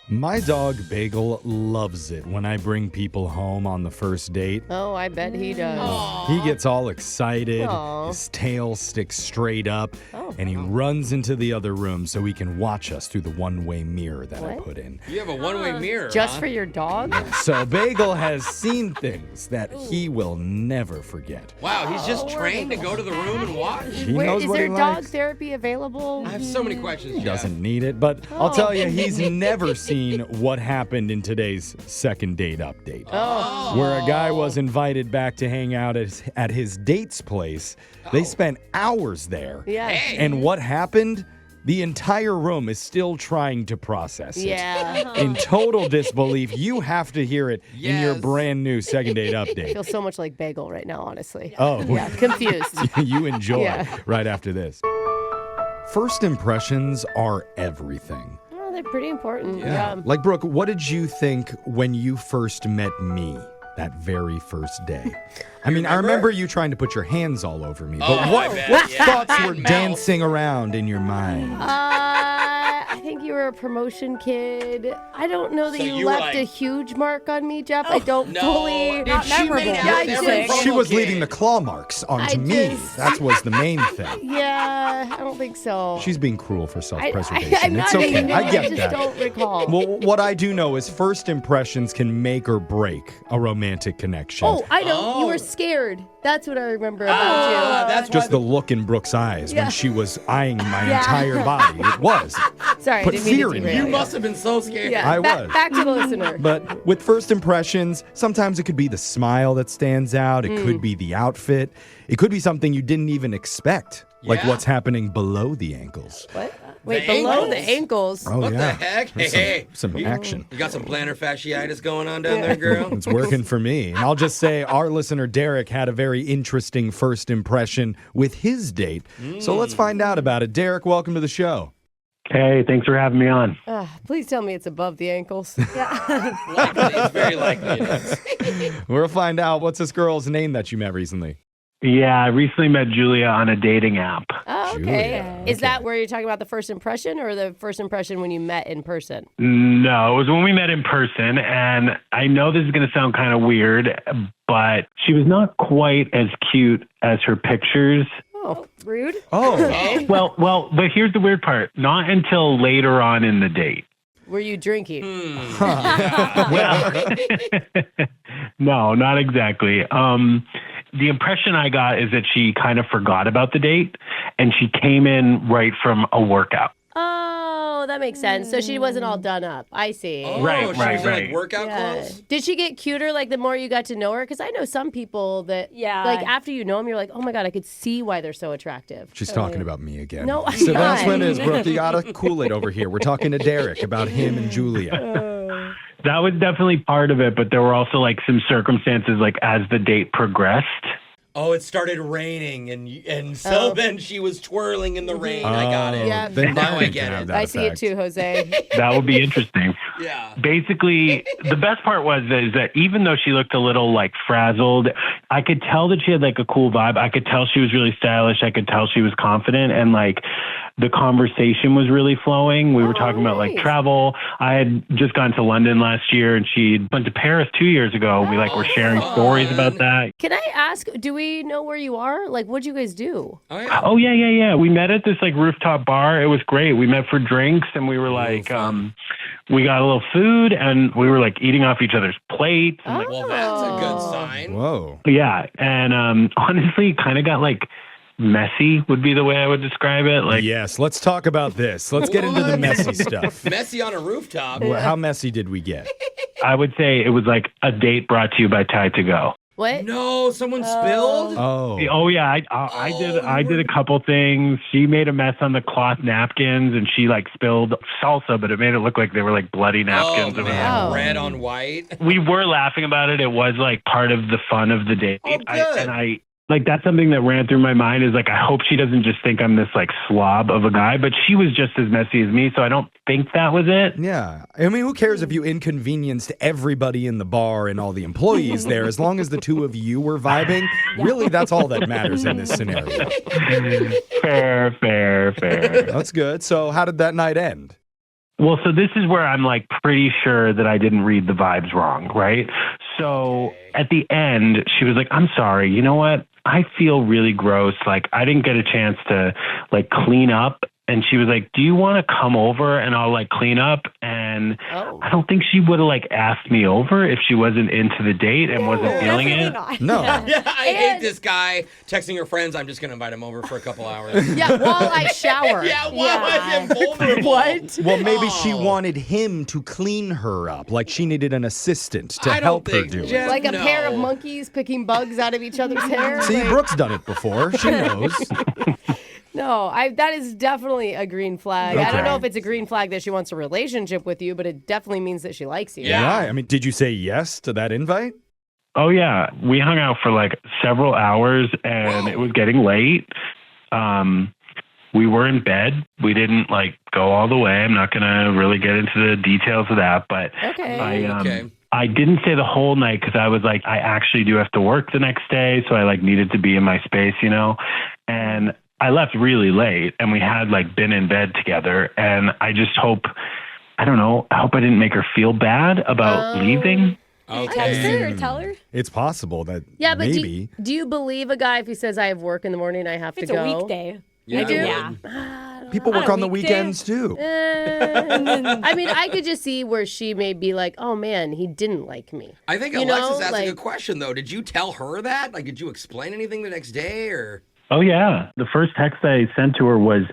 My dog Bagel loves it when I bring people home on the first date. Oh, I bet he does. He gets all excited, Aw. his tail sticks straight up, Oh. and he runs into the other room so he can watch us through the one-way mirror that I What? put in. You have a one-way mirror, Just huh? for your dog? So Bagel has seen things that he will never forget. Wow, he's just trained to go to the room and watch? He Where, knows is what there he dog likes. therapy available? I have so many questions, He Jeff. doesn't need it, but I'll tell you, he's never seen what happened in today's second date update. Oh. Where a guy was invited back to hang out at his date's place. They spent hours there. Yeah. Hey. And what happened? The entire room is still trying to process it. Yeah. In total disbelief. You have to hear it in your Yes. brand new second date I update. feel so much like Bagel right now, honestly. Oh, Yeah, confused. you enjoy Yeah. right after this. First impressions are everything. Oh, they're pretty important. Yeah. Like, Brooke, what did you think when you first met me that very first day? I mean, I remember you trying to put your hands all over me, but Oh, what I bet, what yeah. thoughts were Mouth. dancing around in your mind? I think you were a promotion kid. I don't know that So you you were left a like- huge mark on me, Jeff. I don't No, fully. did she memorable. made out Yeah, I with every did. promo She was kid? leaving the claw marks onto I me. just- That was the main thing. Yeah, I don't think so. She's being cruel for I'm self-preservation. not It's okay. being- I get I just that. don't recall. Well, what I do know is first impressions can make or break a romantic connection. Oh, I know. You Oh. were scared. That's what I remember about Ah, you. that's Just why the look in Brooke's eyes Yeah. when she was eyeing my Yeah. entire body. It was. Sorry, Put I didn't mean fear to in derail you. You must have been so scared. Yeah, I back, was. back to the listener. But with first impressions, sometimes it could be the smile that stands out. It Mm. could be the outfit. It could be something you didn't even expect, like Yeah. what's happening below the ankles. What? Wait, The below ankles? the ankles. Oh, What yeah. the heck? There's Hey, some action. You got some plantar fasciitis going on down there, girl? It's working for me. And I'll just say our listener Derek had a very interesting first impression with his date. So let's find out about it. Derek, welcome to the show. Hey, thanks for having me on. Please tell me it's above the ankles. Likely, it's very likely it is. We'll find out. What's this girl's name that you met recently? Yeah, I recently met Julia on a dating app. Oh, okay. Julia, Is that where you're talking about the first impression or the first impression when you met in person? No, it was when we met in person, and I know this is going to sound kind of weird, but she was not quite as cute as her pictures. Oh, rude. Oh, Well, but here's the weird part. Not until later on in the date. Were you drinking? Well, no, not exactly. The impression I got is that she kind of forgot about the date, and she came in right from a workout. Oh, that makes sense. So she wasn't all done up. I see. Oh, Right, she was right, in, like, right. workout Yeah. clothes? Did she get cuter like the more you got to know her? Because I know some people that, Yeah. like after you know them, you're like, oh my God, I could see why they're so attractive. she's talking about me again. No, I'm So that's not. what it is, Brooke. You got to cool it over here. We're talking to Derek about him and Julia. That was definitely part of it, but there were also like some circumstances like as the date progressed. Oh, it started raining, and so then she was twirling in the rain. I got it. Yeah. Then Now that I can get have it. that I see it effect. too, Jose. That would be interesting. Yeah. Basically, the best part was is that even though she looked a little like frazzled, I could tell that she had like a cool vibe. I could tell she was really stylish. I could tell she was confident, and like the conversation was really flowing. We were talking about like nice. travel. I had just gone to London last year, and she went to Paris 2 years ago. We like were sharing stories about that. Can I ask, do we know where you are? Like, what'd you guys do? Oh, yeah. Oh yeah. We met at this like rooftop bar. It was great. We met for drinks, and we were like, we got a little food, and we were like eating off each other's plates. And, like, Well, that's a good Oh. sign. Whoa. yeah, and honestly, kind of got like messy would be the way I would describe it. Like, Yes, let's talk about this. Let's get into the What? messy stuff. Messy on a rooftop. Well, how messy did we get? I would say it was like a date brought to you by Tide to Go. What? No, someone spilled? Oh. Oh yeah, I did a couple things. She made a mess on the cloth napkins, and she like spilled salsa, but it made it look like they were like bloody napkins. Oh, It was- man. Wow. Red on white. We were laughing about it. It was like part of the fun of the date. Oh, good. I like that's something that ran through my mind is like I hope she doesn't just think I'm this like slob of a guy, but she was just as messy as me, so I don't think that was it. Yeah. I mean, who cares if you inconvenienced everybody in the bar and all the employees there? As long as the two of you were vibing, really, that's all that matters in this scenario. Fair. That's good. So how did that night end? Well, so this is where I'm like pretty sure that I didn't read the vibes wrong, right? So at the end, she was like, I'm sorry, you know what? I feel really gross. Like I didn't get a chance to like clean up. And she was like, do you want to come over and I'll like clean up? And I don't think she would have like asked me over if she wasn't into the date and wasn't feeling it. Not. No. Yeah, I hate this guy texting her friends. I'm just going to invite him over for a couple hours. Yeah, while I shower. Yeah, why was it vulnerable? What? Well, maybe she wanted him to clean her up. Like she needed an assistant to I don't help her think do it. Jeff- Like a No. pair of monkeys picking bugs out of each other's hair. See, Like, Brooke's done it before. She knows. no, that is definitely a green flag. I Okay. don't know if it's a green flag that she wants a relationship with you, but it definitely means that she likes you. Yeah. Right. I mean, did you say yes to that invite? Oh, yeah. We hung out for like several hours and it was getting late. We were in bed. We didn't like go all the way. I'm not going to really get into the details of that, but Okay. I didn't stay the whole night because I was like, I actually do have to work the next day. So I like needed to be in my space, you know, and I left really late and we had like been in bed together. And I just hope, I don't know, I hope I didn't make her feel bad about leaving. Text Okay. her or tell her. It's possible that Yeah, but maybe. do you believe a guy if he says, I have work in the morning, I have If to it's go? a weekday. Yeah, You do? Yeah. People On work a on the weekday? weekends too. I mean, I could just see where she may be like, oh man, he didn't like me. I think You Alexis know, asked a like- good question, though. Did you tell her that? Like, did you explain anything the next day, or? Oh, yeah. The first text I sent to her was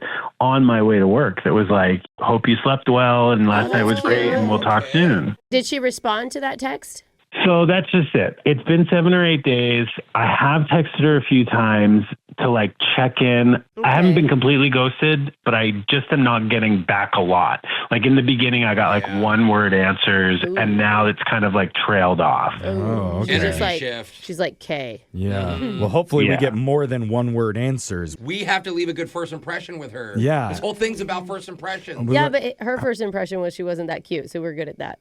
on my way to work. That was like, hope you slept well and last night was great and we'll talk soon. Did she respond to that text? So that's just it. It's been 7 or 8 days. I have texted her a few times to like check in. I haven't been completely ghosted, but I just am not getting back a lot. Like in the beginning, I got like one word answers and now it's kind of like trailed off. Oh, She's okay. just like, Shift. she's like K. Yeah. Well, hopefully we Yeah. get more than one word answers. We have to leave a good first impression with her. Yeah. This whole thing's about first impressions. Yeah, but her first impression was she wasn't that cute, so we're good at that.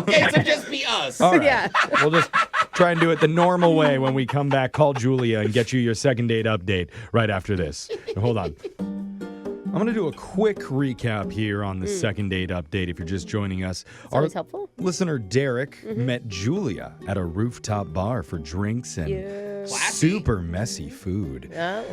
Okay, so just be us. All right. Yeah. We'll just try and do it the normal way when we come back. Call Julia and get you your second date update right after this. Hold on. I'm going to do a quick recap here on the second date update if you're just joining us. It's always helpful. Listener Derek met Julia at a rooftop bar for drinks and super messy food. Oh.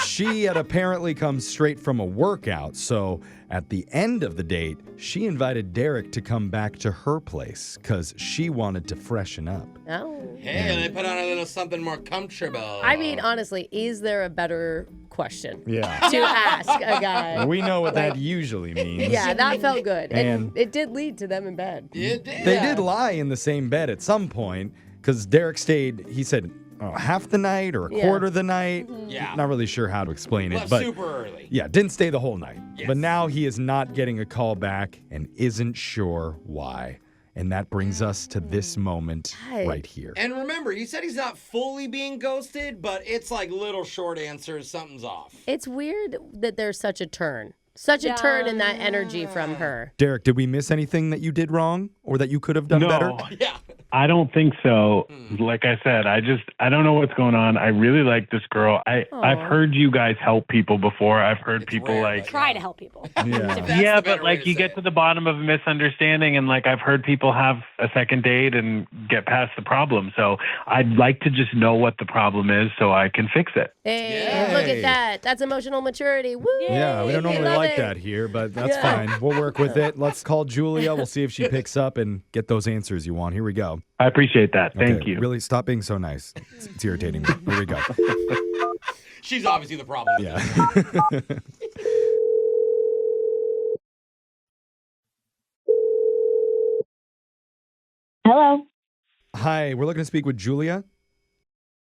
She had apparently come straight from a workout, so at the end of the date, she invited Derek to come back to her place because she wanted to freshen up. Oh. Hey, they put on a little something more comfortable. I mean, honestly, is there a better question Yeah. to ask a guy? We know what that usually means. Yeah, that felt good. And And- it did lead to them in bed. It did. They did lie in the same bed at some point because Derek stayed, he said, half the night or a Yeah. quarter of the night. Yeah. Not really sure how to explain it, Left but super early. yeah, didn't stay the whole night. Yes. But now he is not getting a call back and isn't sure why. And that brings us to this moment Right. right here. And remember, he said he's not fully being ghosted, but it's like little short answers. Something's off. It's weird that there's such a turn. Such a turn in that energy from her. Derek, did we miss anything that you did wrong or that you could have done better? Yeah. I don't think so. Like I said, I don't know what's going on. I really like this girl. I've heard you guys help people before. I've heard people rare, like, but Try to help people. Yeah. That's yeah, the better but way like to you say get it. to the bottom of a misunderstanding and like I've heard people have a second date and get past the problem. So I'd like to just know what the problem is so I can fix it. Hey, look Yay. at that. That's emotional maturity. Woo! Yeah, we don't normally love like it. that here, but that's Yeah. fine. We'll work with it. Let's call Julia. We'll see if she picks up and get those answers you want. Here we go. I appreciate that. Thank Okay, you. Really, stop being so nice. It's irritating me. Here we go. She's obviously the problem. Yeah. Hello, Hi, we're looking to speak with Julia.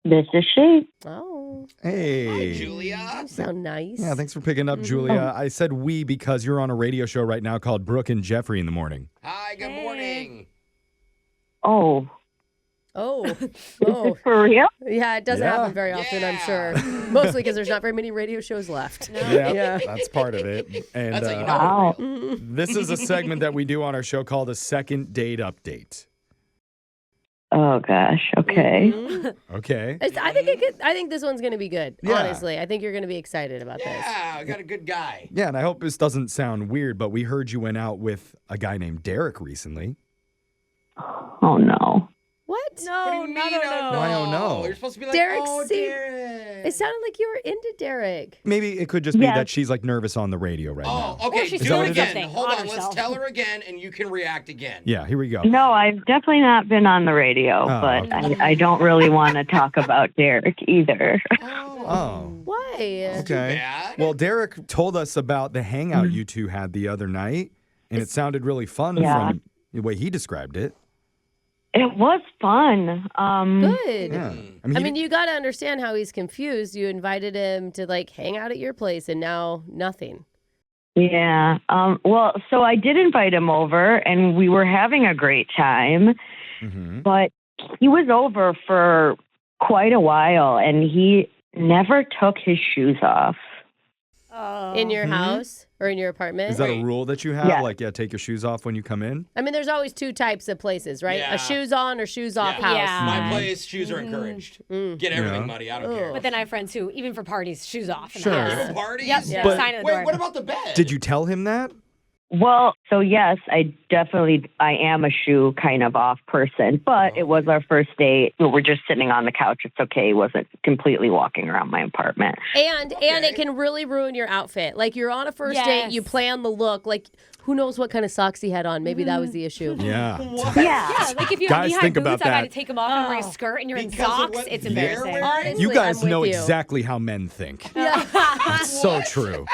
this is she. Oh, Hey. Hi, Julia. you sound nice. Yeah, thanks for picking up, Julia. I said we because you're on a radio show right now called Brooke and Jeffrey in the morning. Hi, good morning. Oh, Oh, is oh. this for real? Yeah, it doesn't Yeah. happen very often, I'm Yeah. sure. Mostly because there's not very many radio shows left. Yeah. That's part of it. And That's how you know. Wow. this is a segment that we do on our show called a second date update. Oh gosh. Okay. Okay. I think this one's going to be good. Yeah. Honestly, I think you're going to be excited about this. Yeah, I got a good guy. Yeah, and I hope this doesn't sound weird, but we heard you went out with a guy named Derek recently. Oh no. What? What do No, you no, mean, no, oh, no. I don't know. You're supposed to be like, Derek oh, seemed- Derek. It sounded like you were into Derek. Maybe it could just be Yes. that she's like nervous on the radio right Oh, now. okay. Or she's Do doing it again. something Hold on on. Let's herself. tell her again, and you can react again. Yeah, here we go. No, I've definitely not been on the radio, Oh, but okay. I don't really want to talk about Derek either. Oh. Why? Okay. bad. Well, Derek told us about the hangout you two had the other night, and it sounded really fun Yeah. from the way he described it. It was fun. Good. Yeah. I mean, you got to understand how he's confused. You invited him to like hang out at your place, and now nothing. Yeah. Well, so I did invite him over, and we were having a great time. Mhm. But he was over for quite a while, and he never took his shoes off. In your Mhm. house or in your apartment? Is that a Wait. rule that you have? Yeah. Like, take your shoes off when you come in? I mean, there's always two types of places, right? Yeah. A shoes on or shoes off Yeah. house. Yeah. My place, shoes are encouraged. Get everything Yeah. muddy. I don't Ugh. care. But then I have friends who, even for parties, shoes off. In Sure. The house. Even parties? Yep. Yeah. But- Sign at the Wait, door. what about the bed? Did you tell him that? Well, so yes, I am a shoe kind of off person, but it was our first date. We were just sitting on the couch. It's okay. He wasn't completely walking around my apartment. And it can really ruin your outfit. Like you're on a first date, you Yes. plan the look. Like who knows what kind of socks he had on? Maybe that was the issue. Yeah. Yeah. Yeah, like if you Guys, have knee-high think boots, about I got that. to take them off and wear a skirt, and you're in Because of socks. what It's they're embarrassing. wearing? Honestly, You guys I'm know with you. exactly how men think. Yeah. It's so true.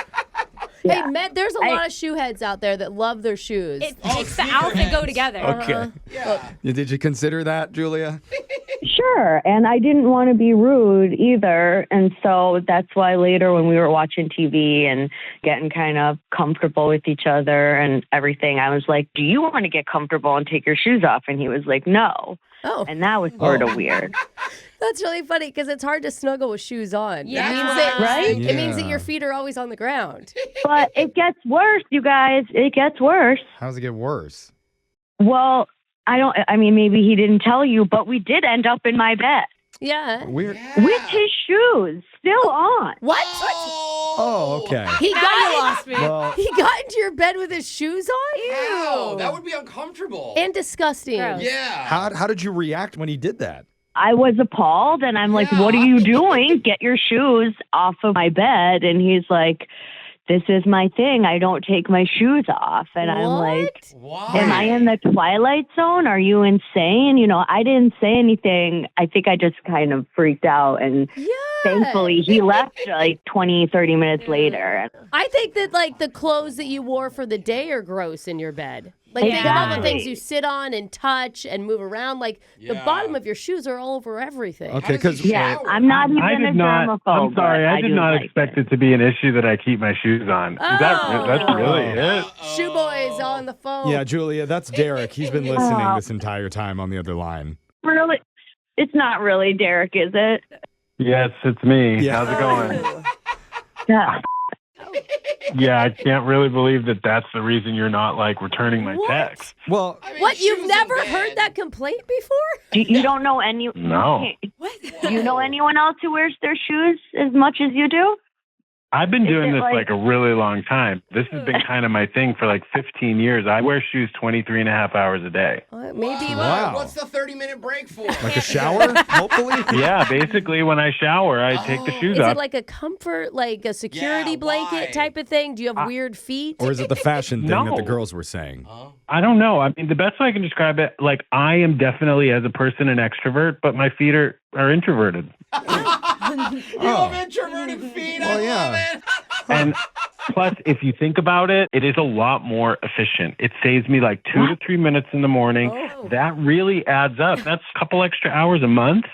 Hey, Matt, there's a lot of shoe heads out there that love their shoes. It Oh, makes the sneaker outfit go heads. together. Okay. Yeah. Did you consider that, Julia? Sure. And I didn't want to be rude either. And so that's why later when we were watching TV and getting kind of comfortable with each other and everything, I was like, do you want to get comfortable and take your shoes off? And he was like, no. Oh, And that was sort of weird. that's really funny because it's hard to snuggle with shoes on. Yeah. It means that, Right? It means that Yeah. your feet are always on the ground. But it gets worse, you guys. It gets worse. How does it get worse? Well, I mean, maybe he didn't tell you, but we did end up in my bed Yeah. Weird. with his shoes still on. What? Oh, okay. He Now got you lost me. Well, He got into your bed with his shoes on? Ew, that would be uncomfortable. And disgusting. Gross. yeah. how did you react when he did that? I was appalled, and I'm like, what are you doing? Get your shoes off of my bed. And he's like, this is my thing. I don't take my shoes off. And I'm like, Why? am I in the twilight zone? Are you insane? You know, I didn't say anything. I think I just kind of freaked out. And Yeah. thankfully, he left like 20, 30 minutes later. I think that like the clothes that you wore for the day are gross in your bed. Like think of all the Exactly. things you sit on and touch and move around. Like the Yeah. bottom of your shoes are all over everything. Okay, does because he Yeah, shower? I'm not even I a did not. germaphobe. I'm sorry. but I did do not like expect it to be an issue that I keep my shoes on. That's really it. Shoe boys on the phone. yeah, Julia, that's Derek. He's been listening this entire time on the other line. Really? It's not really Derek, is it? Yes, it's me. Yeah. How's it going? Yeah. Yeah, I can't really believe that that's the reason you're not like returning my What? text. Well, I mean, What? shoes You've in never bed. heard that complaint before? You don't know any? No. Do you know anyone else who wears their shoes as much as you do? I've been doing it this like- like a really long time. This has been kind of my thing for like 15 years. I wear shoes 23 and a half hours a day. Maybe. Wow. What's the 30-minute break for? like a shower, hopefully? Yeah, basically when I shower, I take the shoes Is off. it like a comfort, like a security Yeah, blanket why? type of thing? Do you have weird feet? Or is it the fashion thing that the No. girls were saying? I don't know. I mean, the best way I can describe it, like I am definitely as a person an extrovert, but my feet are introverted. You have introverted feet. Well, I yeah. love it. And plus, if you think about it, it is a lot more efficient. It saves me like 2 to 3 minutes in the morning. Oh. That really adds up. That's a couple extra hours a month.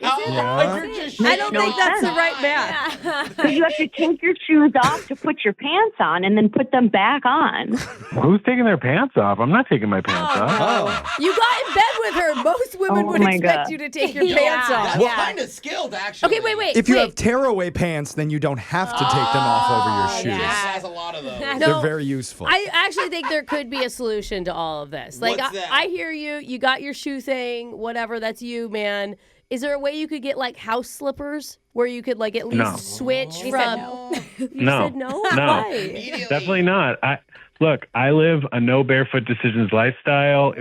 Like you're just I don't shaking think your that's the head. right math. Because you have to take your shoes off to put your pants on and then put them back on. Who's taking their pants off? I'm not taking my pants off. Oh. You got in bed with with her, most women Oh would my expect God. you to take your Yeah. pants off. That's kind of skilled, actually. Okay, wait. If you have tearaway pants, then you don't have to take them off over your shoes. Jess yeah. has a lot of those. No, They're very useful. I actually think there could be a solution to all of this. Like, What's that? I hear you. You got your shoe thing, whatever. That's you, man. Is there a way you could get like house slippers where you could like at least No. switch He from? said no. You No. said no. No. Why? Immediately. Definitely not. Look, I live a no barefoot decisions lifestyle.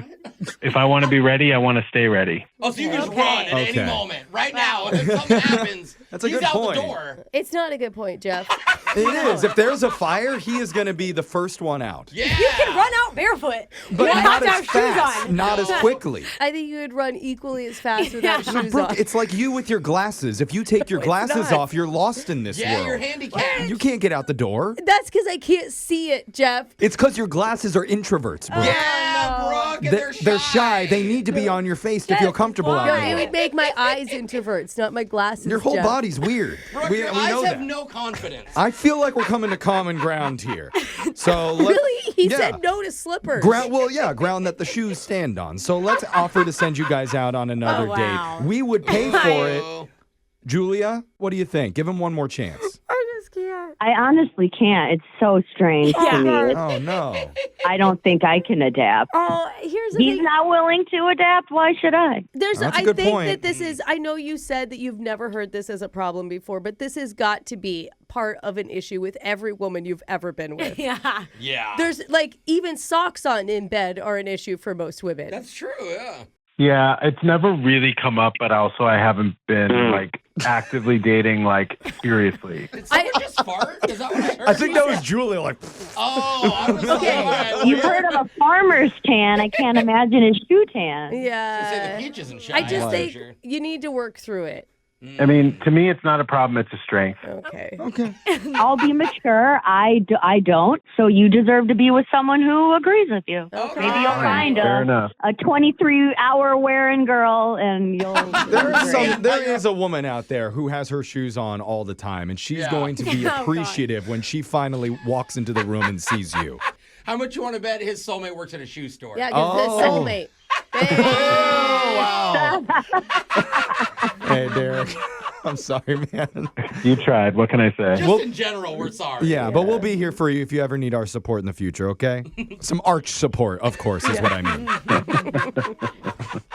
If I want to be ready, I want to stay ready. Oh, so you can just Okay. run at Okay. any moment. Right now, if something happens, That's a he's good out point. the door. It's not a good point, Jeff. It is. If there's a fire, he is going to be the first one out. Yeah. You can run out barefoot. But you don't not have to as have shoes fast, on. not as quickly. I think you would run equally as fast without Yeah. shoes Brooke, on. it's like you with your glasses. If you take your glasses not. off, you're lost in this Yeah, world. you're handicapped. You can't get out the door. That's because I can't see it, Jeff. It's because your glasses are introverts, Brooke. Yeah, Brooke, and They're shy. They need to be on your face to feel comfortable No, out it here. would make my eyes introverts, not my glasses. Your whole Jeff. body's weird. Brooke, we your we eyes know have that. no confidence. I feel like we're coming to common ground here. So Really? He yeah. said no to slippers. Ground that the shoes stand on. So let's offer to send you guys out on another Oh, wow. date. We would pay for it. Oh. Julia, what do you think? Give him one more chance. I just can't. I honestly can't. It's so strange to me. Oh no. I don't think I can adapt. Oh, here's the He's thing. not willing to adapt. Why should I? That's a I good think point. that this is. I know you said that you've never heard this as a problem before, but this has got to be part of an issue with every woman you've ever been with. Yeah. Yeah. There's like even socks on in bed are an issue for most women. That's true, yeah. Yeah, it's never really come up, but also I haven't been like actively dating like seriously. Did someone just fart? Is that what I heard? I think that was Julia like Oh, I was Okay. all right, well, You've you're- heard of a farmer's tan. I can't imagine a shoe tan. I say Yeah. the peaches and shit. I just for think sure. you need to work through it. I mean, to me, it's not a problem. It's a strength. Okay. Okay. I'll be mature. I don't. So you deserve to be with someone who agrees with you. Okay. Maybe you'll Fine, find fair enough. a 23-hour wearing girl, and you'll. There is a woman out there who has her shoes on all the time, and she's Yeah. going to be Oh, God. appreciative when she finally walks into the room and sees you. How much you want to bet his soulmate works at a shoe store? Yeah, because Oh. the soulmate. Hey. Oh, wow. Hey, Derek. I'm sorry, man. You tried. What can I say? Just in general, we're sorry. Yeah, but we'll be here for you if you ever need our support in the future, okay? Some arch support, of course, is what I mean.